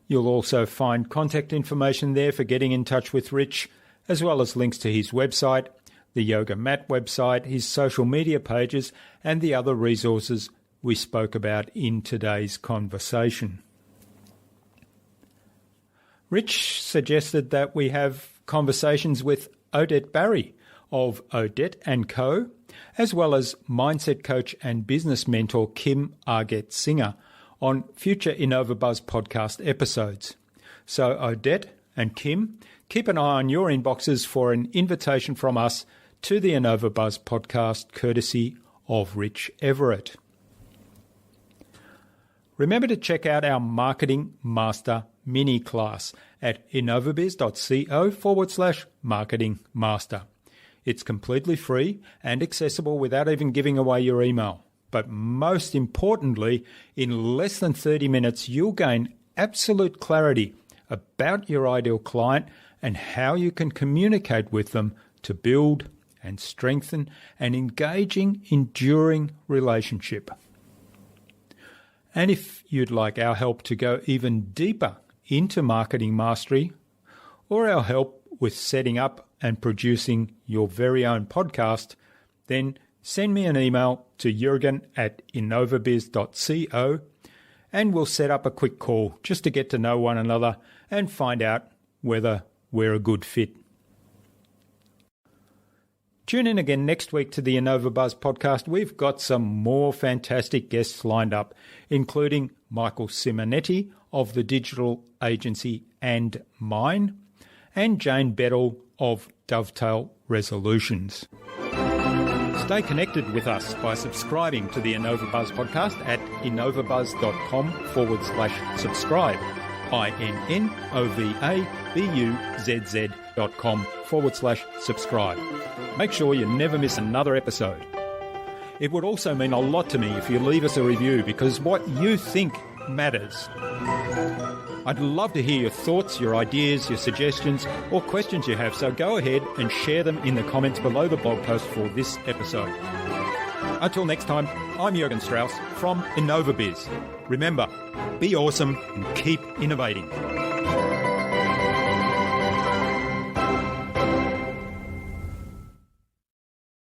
You'll also find contact information there for getting in touch with Rich, as well as links to his website, the Yoga Mat website, his social media pages, and the other resources we spoke about in today's conversation. Rich suggested that we have conversations with Odette Barry of Odette & Co., as well as mindset coach and business mentor Kim Argett Singer on future InnovaBuzz podcast episodes. So Odette and Kim, keep an eye on your inboxes for an invitation from us to the InnovaBuzz podcast, courtesy of Rich Everett. Remember to check out our Marketing Master mini class at innovabiz.co/Marketing Master. It's completely free and accessible without even giving away your email. But most importantly, in less than 30 minutes, you'll gain absolute clarity about your ideal client and how you can communicate with them to build and strengthen an engaging, enduring relationship. And if you'd like our help to go even deeper into marketing mastery, or our help with setting up and producing your very own podcast, then send me an email to jurgen@innovabiz.co and we'll set up a quick call just to get to know one another and find out whether we're a good fit. Tune in again next week to the InnovaBuzz podcast. We've got some more fantastic guests lined up, including Michael Simonetti of the digital agency And Mine, and Jane Beddle of Dovetail Resolutions. Stay connected with us by subscribing to the InnovaBuzz podcast at innovabuzz.com/subscribe. innovabuzz.com/subscribe. Make sure you never miss another episode. It would also mean a lot to me if you leave us a review, because what you think matters. I'd love to hear your thoughts, your ideas, your suggestions, or questions you have, so go ahead and share them in the comments below the blog post for this episode. Until next time, I'm Jurgen Strauss from InnovaBiz. Remember, be awesome and keep innovating.